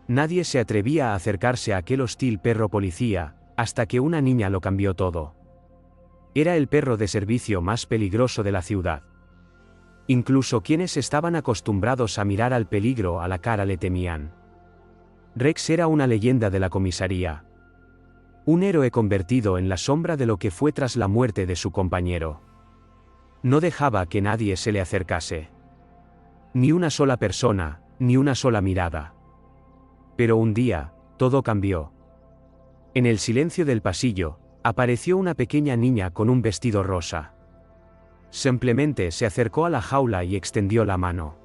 Nadie se atrevía a acercarse a aquel hostil perro policía, hasta que una niña lo cambió todo. Era el perro de servicio más peligroso de la ciudad. Incluso quienes estaban acostumbrados a mirar al peligro a la cara le temían. Rex era una leyenda de la comisaría. Un héroe convertido en la sombra de lo que fue tras la muerte de su compañero. No dejaba que nadie se le acercase. Ni una sola persona, ni una sola mirada. Pero un día, todo cambió. En el silencio del pasillo, apareció una pequeña niña con un vestido rosa. Simplemente se acercó a la jaula y extendió la mano.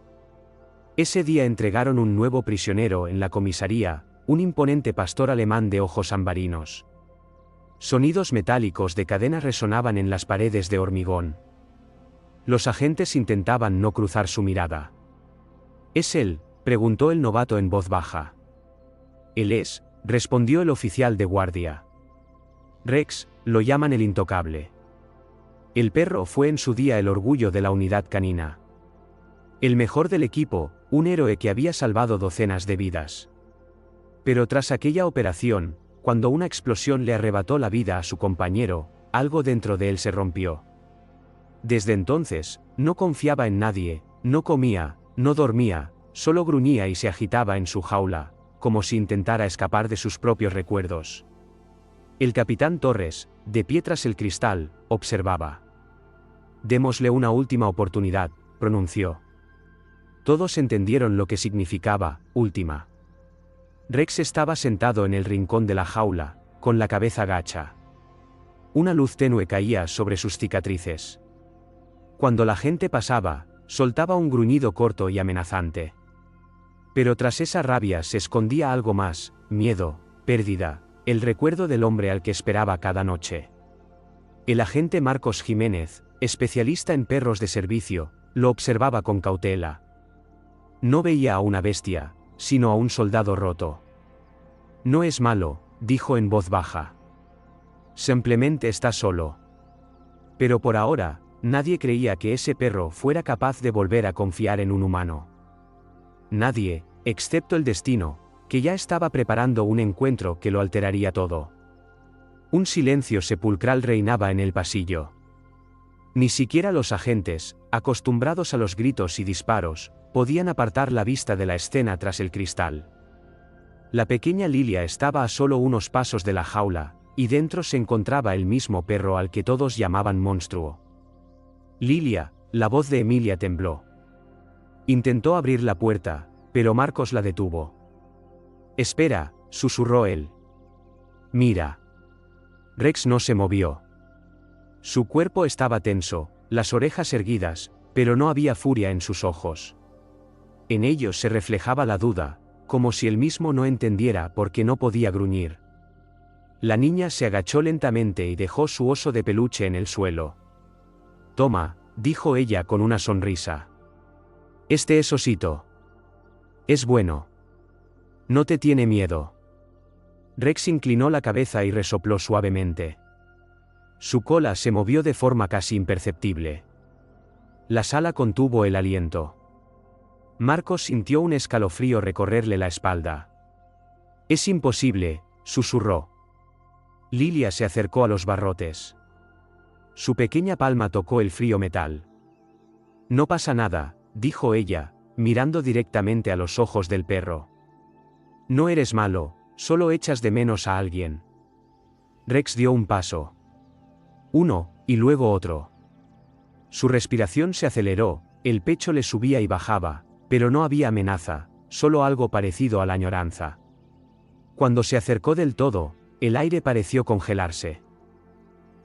Ese día entregaron un nuevo prisionero en la comisaría, un imponente pastor alemán de ojos ambarinos. Sonidos metálicos de cadena resonaban en las paredes de hormigón. Los agentes intentaban no cruzar su mirada. ¿Es él?, preguntó el novato en voz baja. Él es, respondió el oficial de guardia. Rex, lo llaman el intocable. El perro fue en su día el orgullo de la unidad canina. El mejor del equipo, un héroe que había salvado docenas de vidas. Pero tras aquella operación, cuando una explosión le arrebató la vida a su compañero, algo dentro de él se rompió. Desde entonces, no confiaba en nadie, no comía, no dormía, solo gruñía y se agitaba en su jaula, como si intentara escapar de sus propios recuerdos. El capitán Torres, de pie tras el cristal, observaba. «Démosle una última oportunidad», pronunció. Todos entendieron lo que significaba, última. Rex estaba sentado en el rincón de la jaula, con la cabeza gacha. Una luz tenue caía sobre sus cicatrices. Cuando la gente pasaba, soltaba un gruñido corto y amenazante. Pero tras esa rabia se escondía algo más, miedo, pérdida, el recuerdo del hombre al que esperaba cada noche. El agente Marcos Jiménez, especialista en perros de servicio, lo observaba con cautela. No veía a una bestia, sino a un soldado roto. «No es malo», dijo en voz baja. «Simplemente está solo». Pero por ahora, nadie creía que ese perro fuera capaz de volver a confiar en un humano. Nadie, excepto el destino, que ya estaba preparando un encuentro que lo alteraría todo. Un silencio sepulcral reinaba en el pasillo. Ni siquiera los agentes, acostumbrados a los gritos y disparos, podían apartar la vista de la escena tras el cristal. La pequeña Lilia estaba a solo unos pasos de la jaula, y dentro se encontraba el mismo perro al que todos llamaban monstruo. Lilia, la voz de Emilia tembló. Intentó abrir la puerta, pero Marcos la detuvo. «Espera», susurró él. «Mira». Rex no se movió. Su cuerpo estaba tenso, las orejas erguidas, pero no había furia en sus ojos. En ellos se reflejaba la duda, como si él mismo no entendiera por qué no podía gruñir. La niña se agachó lentamente y dejó su oso de peluche en el suelo. «Toma», dijo ella con una sonrisa. «Este es Osito. Es bueno. No te tiene miedo». Rex inclinó la cabeza y resopló suavemente. Su cola se movió de forma casi imperceptible. La sala contuvo el aliento. Marcos sintió un escalofrío recorrerle la espalda. «Es imposible», susurró. Lilia se acercó a los barrotes. Su pequeña palma tocó el frío metal. «No pasa nada», dijo ella, mirando directamente a los ojos del perro. «No eres malo, solo echas de menos a alguien». Rex dio un paso. Uno, y luego otro. Su respiración se aceleró, el pecho le subía y bajaba, pero no había amenaza, solo algo parecido a la añoranza. Cuando se acercó del todo, el aire pareció congelarse.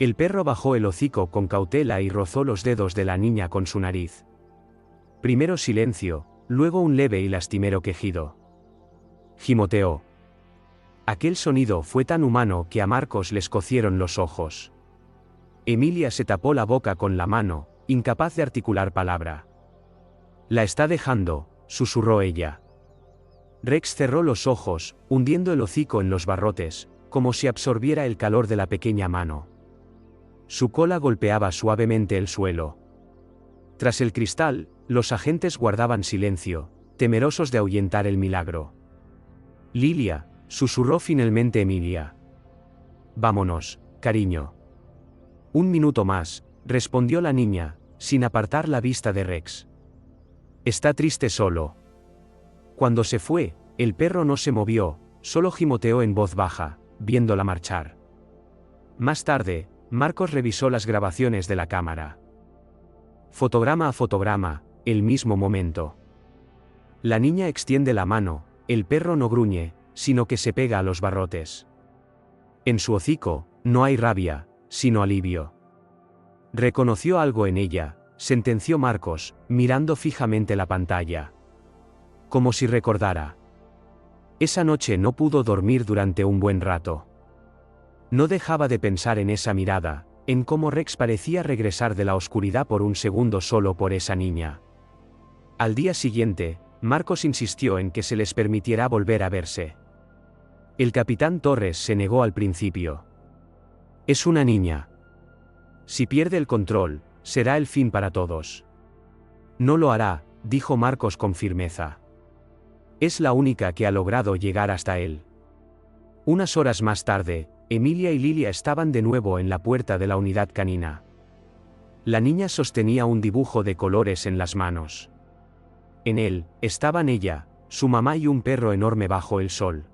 El perro bajó el hocico con cautela y rozó los dedos de la niña con su nariz. Primero silencio, luego un leve y lastimero quejido. Gimoteó. Aquel sonido fue tan humano que a Marcos le escocieron los ojos. Emilia se tapó la boca con la mano, incapaz de articular palabra. «La está dejando», susurró ella. Rex cerró los ojos, hundiendo el hocico en los barrotes, como si absorbiera el calor de la pequeña mano. Su cola golpeaba suavemente el suelo. Tras el cristal, los agentes guardaban silencio, temerosos de ahuyentar el milagro. Lilia, susurró finalmente Emilia. Vámonos, cariño. Un minuto más, respondió la niña, sin apartar la vista de Rex. Está triste solo. Cuando se fue, el perro no se movió, solo gimoteó en voz baja, viéndola marchar. Más tarde, Marcos revisó las grabaciones de la cámara. Fotograma a fotograma, el mismo momento. La niña extiende la mano, el perro no gruñe, sino que se pega a los barrotes. En su hocico, no hay rabia, sino alivio. Reconoció algo en ella, sentenció Marcos, mirando fijamente la pantalla. Como si recordara. Esa noche no pudo dormir durante un buen rato. No dejaba de pensar en esa mirada, en cómo Rex parecía regresar de la oscuridad por un segundo solo por esa niña. Al día siguiente, Marcos insistió en que se les permitiera volver a verse. El capitán Torres se negó al principio. Es una niña. Si pierde el control, será el fin para todos. No lo hará, dijo Marcos con firmeza. Es la única que ha logrado llegar hasta él. Unas horas más tarde, Emilia y Lilia estaban de nuevo en la puerta de la unidad canina. La niña sostenía un dibujo de colores en las manos. En él, estaban ella, su mamá y un perro enorme bajo el sol.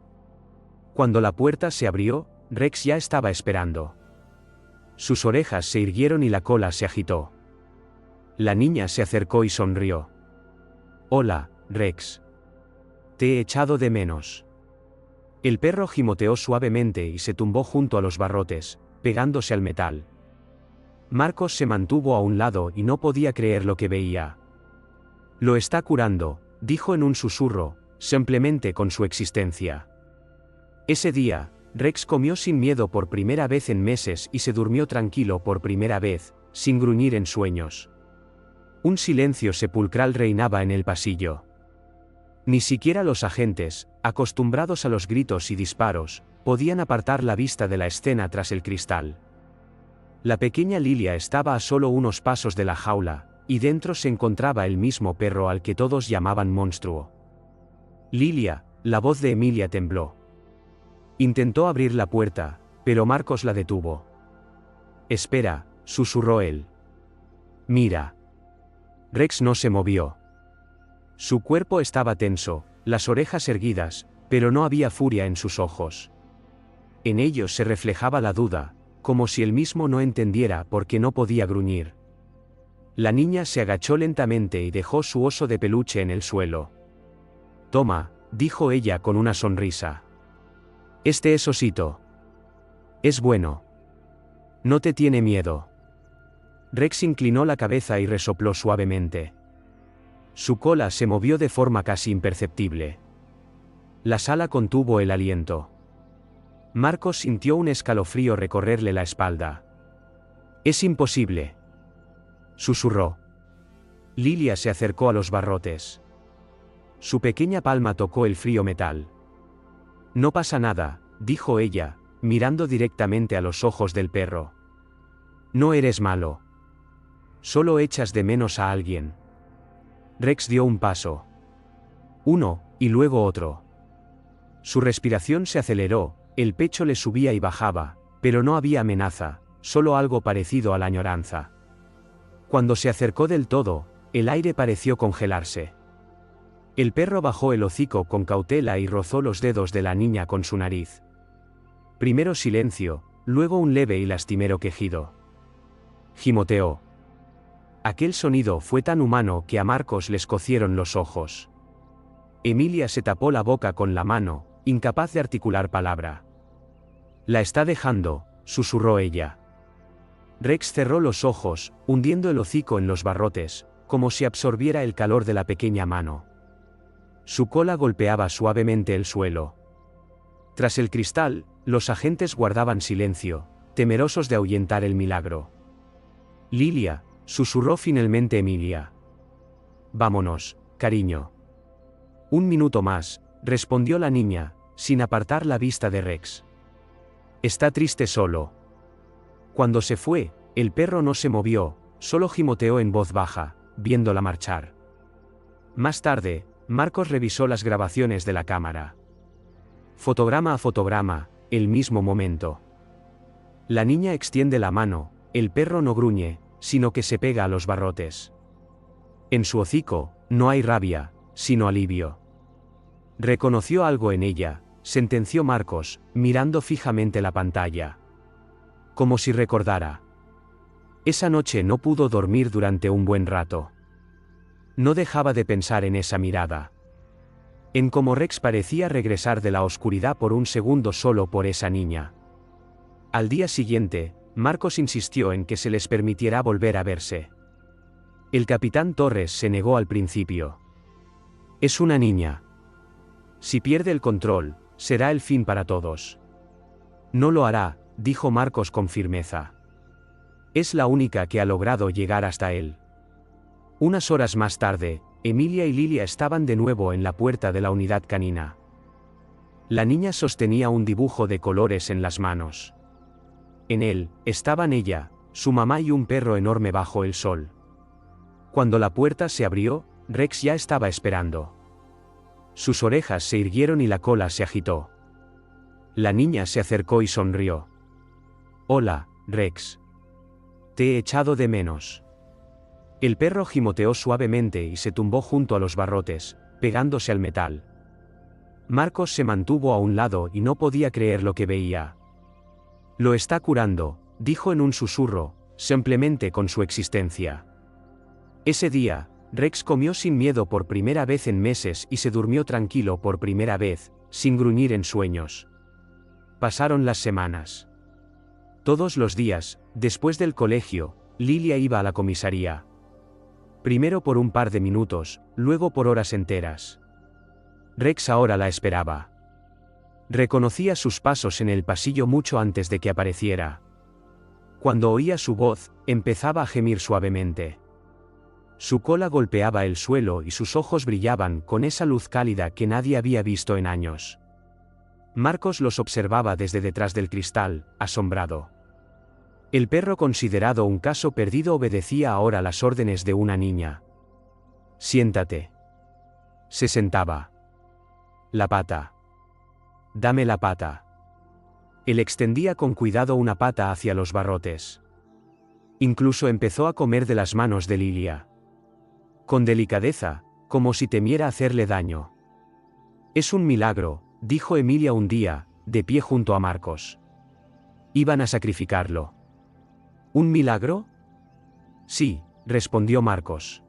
Cuando la puerta se abrió, Rex ya estaba esperando. Sus orejas se irguieron y la cola se agitó. La niña se acercó y sonrió. Hola, Rex. Te he echado de menos. El perro gimoteó suavemente y se tumbó junto a los barrotes, pegándose al metal. Marcos se mantuvo a un lado y no podía creer lo que veía. Lo está curando, dijo en un susurro, simplemente con su existencia. Ese día, Rex comió sin miedo por primera vez en meses y se durmió tranquilo por primera vez, sin gruñir en sueños. Un silencio sepulcral reinaba en el pasillo. Ni siquiera los agentes, acostumbrados a los gritos y disparos, podían apartar la vista de la escena tras el cristal. La pequeña Lilia estaba a solo unos pasos de la jaula, y dentro se encontraba el mismo perro al que todos llamaban monstruo. Lilia, la voz de Emilia tembló. Intentó abrir la puerta, pero Marcos la detuvo. Espera, susurró él. Mira. Rex no se movió. Su cuerpo estaba tenso, las orejas erguidas, pero no había furia en sus ojos. En ellos se reflejaba la duda, como si él mismo no entendiera por qué no podía gruñir. La niña se agachó lentamente y dejó su oso de peluche en el suelo. Toma, dijo ella con una sonrisa. Este es osito. Es bueno. No te tiene miedo. Rex inclinó la cabeza y resopló suavemente. Su cola se movió de forma casi imperceptible. La sala contuvo el aliento. Marcos sintió un escalofrío recorrerle la espalda. Es imposible. Susurró. Lilia se acercó a los barrotes. Su pequeña palma tocó el frío metal. No pasa nada, dijo ella, mirando directamente a los ojos del perro. No eres malo. Solo echas de menos a alguien. Rex dio un paso. Uno, y luego otro. Su respiración se aceleró, el pecho le subía y bajaba, pero no había amenaza, solo algo parecido a la añoranza. Cuando se acercó del todo, el aire pareció congelarse. El perro bajó el hocico con cautela y rozó los dedos de la niña con su nariz. Primero silencio, luego un leve y lastimero quejido. Gimoteó. Aquel sonido fue tan humano que a Marcos le escocieron los ojos. Emilia se tapó la boca con la mano, incapaz de articular palabra. La está dejando, susurró ella. Rex cerró los ojos, hundiendo el hocico en los barrotes, como si absorbiera el calor de la pequeña mano. Su cola golpeaba suavemente el suelo. Tras el cristal, los agentes guardaban silencio, temerosos de ahuyentar el milagro. Lilia, susurró finalmente Emilia. Vámonos, cariño. Un minuto más, respondió la niña, sin apartar la vista de Rex. Está triste solo. Cuando se fue, el perro no se movió, solo gimoteó en voz baja, viéndola marchar. Más tarde, Marcos revisó las grabaciones de la cámara. Fotograma a fotograma, el mismo momento. La niña extiende la mano, el perro no gruñe, sino que se pega a los barrotes. En su hocico, no hay rabia, sino alivio. Reconoció algo en ella, sentenció Marcos, mirando fijamente la pantalla. Como si recordara. Esa noche no pudo dormir durante un buen rato. No dejaba de pensar en esa mirada. En cómo Rex parecía regresar de la oscuridad por un segundo solo por esa niña. Al día siguiente, Marcos insistió en que se les permitiera volver a verse. El capitán Torres se negó al principio. Es una niña. Si pierde el control, será el fin para todos. No lo hará, dijo Marcos con firmeza. Es la única que ha logrado llegar hasta él. Unas horas más tarde, Emilia y Lilia estaban de nuevo en la puerta de la unidad canina. La niña sostenía un dibujo de colores en las manos. En él, estaban ella, su mamá y un perro enorme bajo el sol. Cuando la puerta se abrió, Rex ya estaba esperando. Sus orejas se irguieron y la cola se agitó. La niña se acercó y sonrió. Hola, Rex. Te he echado de menos. El perro gimoteó suavemente y se tumbó junto a los barrotes, pegándose al metal. Marcos se mantuvo a un lado y no podía creer lo que veía. Lo está curando, dijo en un susurro, simplemente con su existencia. Ese día, Rex comió sin miedo por primera vez en meses y se durmió tranquilo por primera vez, sin gruñir en sueños. Pasaron las semanas. Todos los días, después del colegio, Lilia iba a la comisaría. Primero por un par de minutos, luego por horas enteras. Rex ahora la esperaba. Reconocía sus pasos en el pasillo mucho antes de que apareciera. Cuando oía su voz, empezaba a gemir suavemente. Su cola golpeaba el suelo y sus ojos brillaban con esa luz cálida que nadie había visto en años. Marcos los observaba desde detrás del cristal, asombrado. El perro considerado un caso perdido obedecía ahora las órdenes de una niña. Siéntate. Se sentaba. La pata. Dame la pata. Él extendía con cuidado una pata hacia los barrotes. Incluso empezó a comer de las manos de Lilia. Con delicadeza, como si temiera hacerle daño. Es un milagro, dijo Emilia un día, de pie junto a Marcos. Iban a sacrificarlo. ¿Un milagro? Sí, respondió Marcos.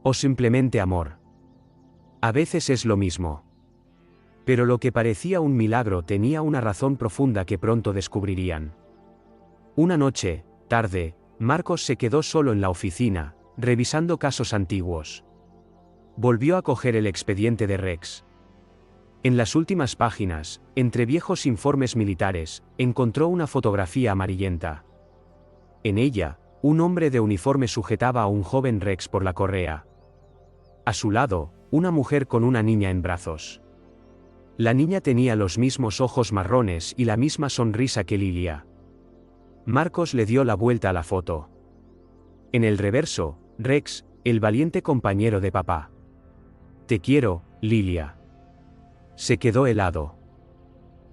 O simplemente amor. A veces es lo mismo. Pero lo que parecía un milagro tenía una razón profunda que pronto descubrirían. Una noche, tarde, Marcos se quedó solo en la oficina, revisando casos antiguos. Volvió a coger el expediente de Rex. En las últimas páginas, entre viejos informes militares, encontró una fotografía amarillenta. En ella, un hombre de uniforme sujetaba a un joven Rex por la correa. A su lado, una mujer con una niña en brazos. La niña tenía los mismos ojos marrones y la misma sonrisa que Lilia. Marcos le dio la vuelta a la foto. En el reverso, Rex, el valiente compañero de papá. Te quiero, Lilia. Se quedó helado.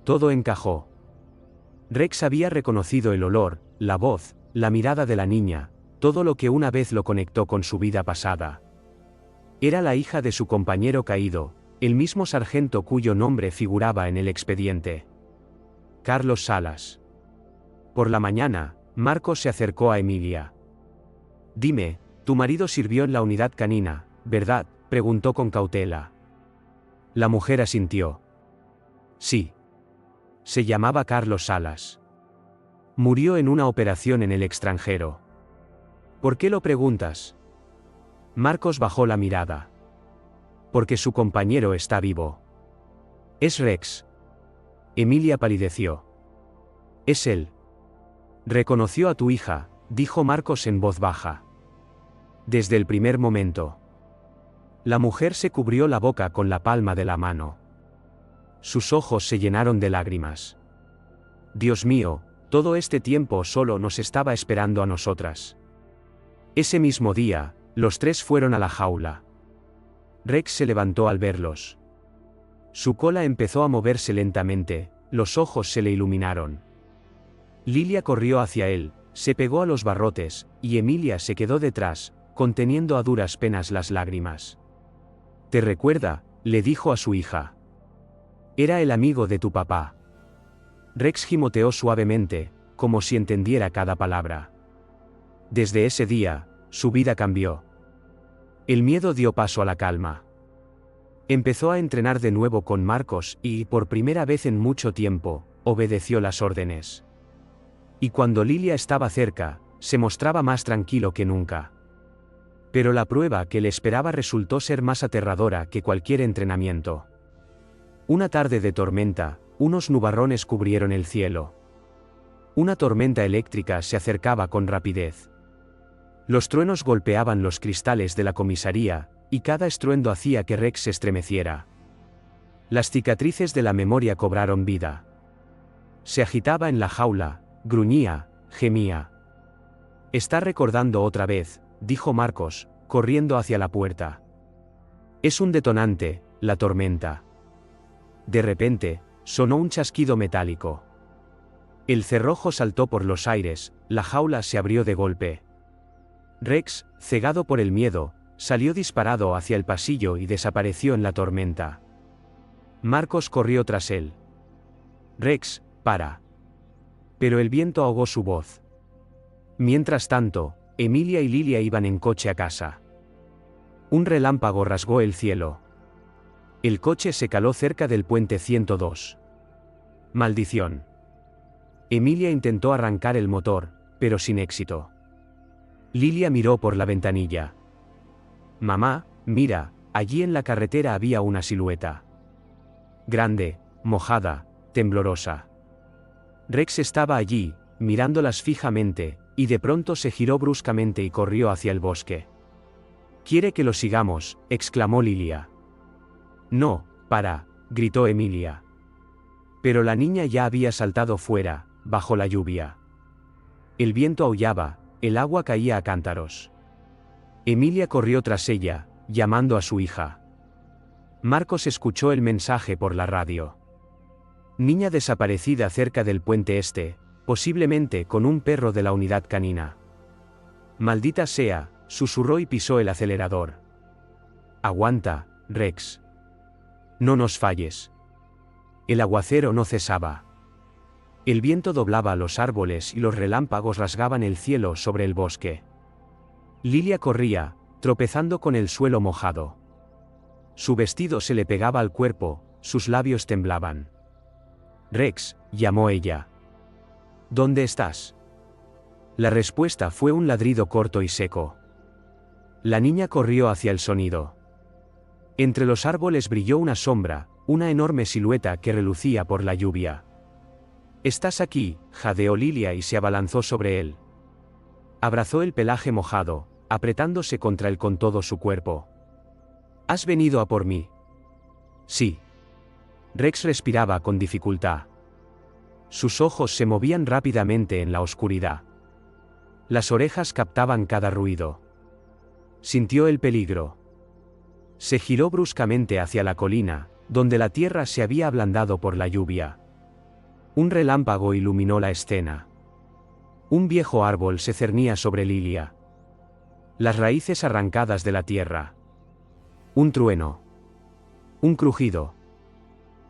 Todo encajó. Rex había reconocido el olor, la voz, la mirada de la niña, todo lo que una vez lo conectó con su vida pasada. Era la hija de su compañero caído, el mismo sargento cuyo nombre figuraba en el expediente. Carlos Salas. Por la mañana, Marcos se acercó a Emilia. Dime, tu marido sirvió en la unidad canina, ¿verdad?, preguntó con cautela. La mujer asintió. Sí. Se llamaba Carlos Salas. Murió en una operación en el extranjero. ¿Por qué lo preguntas? Marcos bajó la mirada. Porque su compañero está vivo. Es Rex. Emilia palideció. Es él. Reconoció a tu hija, dijo Marcos en voz baja. Desde el primer momento. La mujer se cubrió la boca con la palma de la mano. Sus ojos se llenaron de lágrimas. Dios mío, todo este tiempo solo nos estaba esperando a nosotras. Ese mismo día, los tres fueron a la jaula. Rex se levantó al verlos. Su cola empezó a moverse lentamente, los ojos se le iluminaron. Lilia corrió hacia él, se pegó a los barrotes, y Emilia se quedó detrás, conteniendo a duras penas las lágrimas. «¿Te recuerda?», le dijo a su hija. «Era el amigo de tu papá». Rex gimoteó suavemente, como si entendiera cada palabra. Desde ese día, su vida cambió. El miedo dio paso a la calma. Empezó a entrenar de nuevo con Marcos y, por primera vez en mucho tiempo, obedeció las órdenes. Y cuando Lilia estaba cerca, se mostraba más tranquilo que nunca. Pero la prueba que le esperaba resultó ser más aterradora que cualquier entrenamiento. Una tarde de tormenta, unos nubarrones cubrieron el cielo. Una tormenta eléctrica se acercaba con rapidez. Los truenos golpeaban los cristales de la comisaría, y cada estruendo hacía que Rex se estremeciera. Las cicatrices de la memoria cobraron vida. Se agitaba en la jaula, gruñía, gemía. «Está recordando otra vez», dijo Marcos, corriendo hacia la puerta. «Es un detonante, la tormenta». De repente, sonó un chasquido metálico. El cerrojo saltó por los aires, la jaula se abrió de golpe. Rex, cegado por el miedo, salió disparado hacia el pasillo y desapareció en la tormenta. Marcos corrió tras él. «Rex, para». Pero el viento ahogó su voz. Mientras tanto, Emilia y Lilia iban en coche a casa. Un relámpago rasgó el cielo. El coche se caló cerca del puente 102. «Maldición». Emilia intentó arrancar el motor, pero sin éxito. Lilia miró por la ventanilla. «Mamá, mira, allí en la carretera había una silueta. Grande, mojada, temblorosa». Rex estaba allí, mirándolas fijamente, y de pronto se giró bruscamente y corrió hacia el bosque. «¿Quiere que lo sigamos?», exclamó Lilia. «No, para», gritó Emilia. Pero la niña ya había saltado fuera, bajo la lluvia. El viento aullaba, el agua caía a cántaros. Emilia corrió tras ella, llamando a su hija. Marcos escuchó el mensaje por la radio. «Niña desaparecida cerca del puente este, posiblemente con un perro de la unidad canina». «Maldita sea», susurró y pisó el acelerador. «Aguanta, Rex. No nos falles». El aguacero no cesaba. El viento doblaba los árboles y los relámpagos rasgaban el cielo sobre el bosque. Lilia corría, tropezando con el suelo mojado. Su vestido se le pegaba al cuerpo, sus labios temblaban. «Rex», llamó ella. «¿Dónde estás?». La respuesta fue un ladrido corto y seco. La niña corrió hacia el sonido. Entre los árboles brilló una sombra, una enorme silueta que relucía por la lluvia. «Estás aquí», jadeó Lilia y se abalanzó sobre él. Abrazó el pelaje mojado, apretándose contra él con todo su cuerpo. «¿Has venido a por mí?». «Sí». Rex respiraba con dificultad. Sus ojos se movían rápidamente en la oscuridad. Las orejas captaban cada ruido. Sintió el peligro. Se giró bruscamente hacia la colina, donde la tierra se había ablandado por la lluvia. Un relámpago iluminó la escena. Un viejo árbol se cernía sobre Lilia. Las raíces arrancadas de la tierra. Un trueno. Un crujido.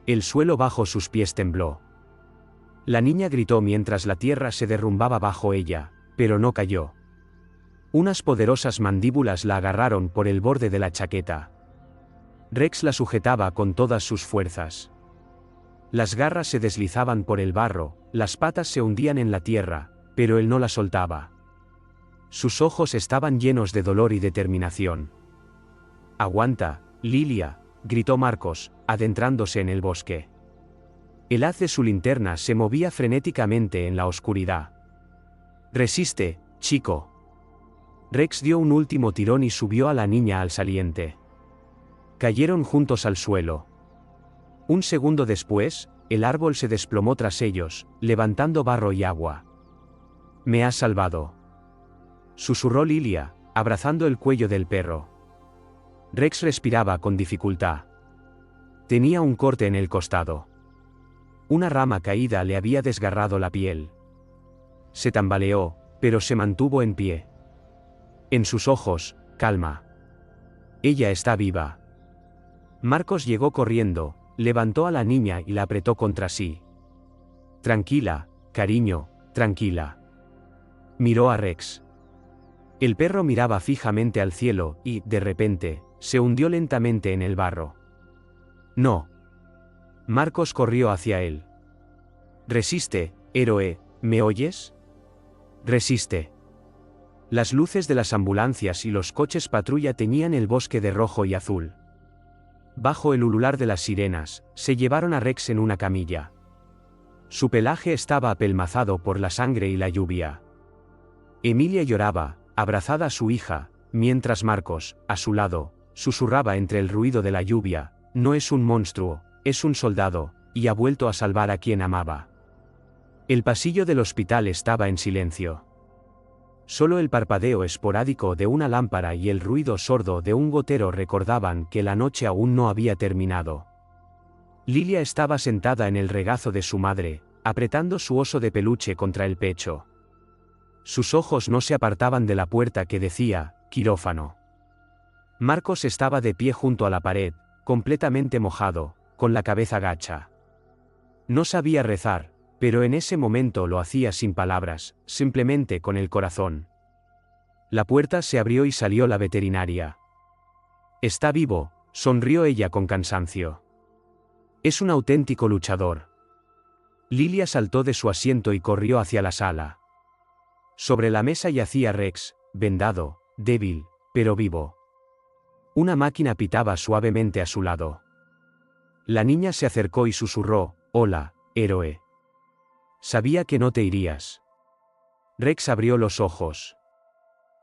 El suelo bajo sus pies tembló. La niña gritó mientras la tierra se derrumbaba bajo ella, pero no cayó. Unas poderosas mandíbulas la agarraron por el borde de la chaqueta. Rex la sujetaba con todas sus fuerzas. Las garras se deslizaban por el barro, las patas se hundían en la tierra, pero él no la soltaba. Sus ojos estaban llenos de dolor y determinación. «Aguanta, Lilia», gritó Marcos, adentrándose en el bosque. El haz de su linterna se movía frenéticamente en la oscuridad. «Resiste, chico». Rex dio un último tirón y subió a la niña al saliente. Cayeron juntos al suelo. Un segundo después, el árbol se desplomó tras ellos, levantando barro y agua. «Me has salvado», susurró Lilia, abrazando el cuello del perro. Rex respiraba con dificultad. Tenía un corte en el costado. Una rama caída le había desgarrado la piel. Se tambaleó, pero se mantuvo en pie. En sus ojos, calma. Ella está viva. Marcos llegó corriendo, levantó a la niña y la apretó contra sí. Tranquila, cariño, tranquila. Miró a Rex. El perro miraba fijamente al cielo y, de repente, se hundió lentamente en el barro. No. Marcos corrió hacia él. Resiste, héroe, ¿me oyes? Resiste. Las luces de las ambulancias y los coches patrulla teñían el bosque de rojo y azul. Bajo el ulular de las sirenas, se llevaron a Rex en una camilla. Su pelaje estaba apelmazado por la sangre y la lluvia. Emilia lloraba, abrazada a su hija, mientras Marcos, a su lado, susurraba entre el ruido de la lluvia: no es un monstruo, es un soldado, y ha vuelto a salvar a quien amaba. El pasillo del hospital estaba en silencio. Solo el parpadeo esporádico de una lámpara y el ruido sordo de un gotero recordaban que la noche aún no había terminado. Lilia estaba sentada en el regazo de su madre, apretando su oso de peluche contra el pecho. Sus ojos no se apartaban de la puerta que decía, quirófano. Marcos estaba de pie junto a la pared, completamente mojado, con la cabeza gacha. No sabía rezar, pero en ese momento lo hacía sin palabras, simplemente con el corazón. La puerta se abrió y salió la veterinaria. Está vivo, sonrió ella con cansancio. Es un auténtico luchador. Lilia saltó de su asiento y corrió hacia la sala. Sobre la mesa yacía Rex, vendado, débil, pero vivo. Una máquina pitaba suavemente a su lado. La niña se acercó y susurró: hola, héroe. Sabía que no te irías. Rex abrió los ojos.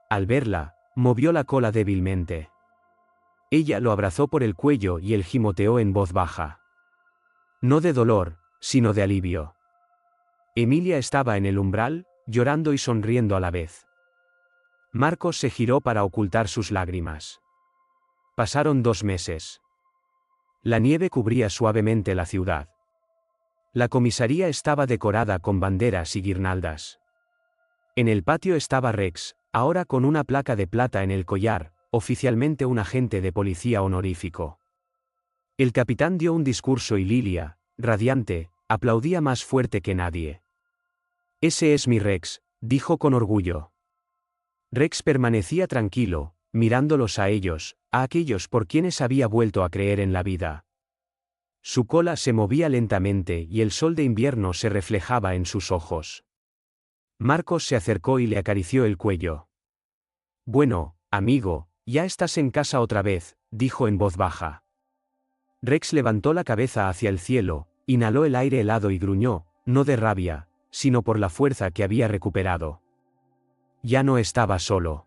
Al verla, movió la cola débilmente. Ella lo abrazó por el cuello y él gimoteó en voz baja. No de dolor, sino de alivio. Emilia estaba en el umbral, llorando y sonriendo a la vez. Marcos se giró para ocultar sus lágrimas. Pasaron 2 meses. La nieve cubría suavemente la ciudad. La comisaría estaba decorada con banderas y guirnaldas. En el patio estaba Rex, ahora con una placa de plata en el collar, oficialmente un agente de policía honorífico. El capitán dio un discurso y Lilia, radiante, aplaudía más fuerte que nadie. Ese es mi Rex, dijo con orgullo. Rex permanecía tranquilo, mirándolos a ellos, a aquellos por quienes había vuelto a creer en la vida. Su cola se movía lentamente y el sol de invierno se reflejaba en sus ojos. Marcos se acercó y le acarició el cuello. Bueno, amigo, ya estás en casa otra vez, dijo en voz baja. Rex levantó la cabeza hacia el cielo, inhaló el aire helado y gruñó, no de rabia, sino por la fuerza que había recuperado. Ya no estaba solo.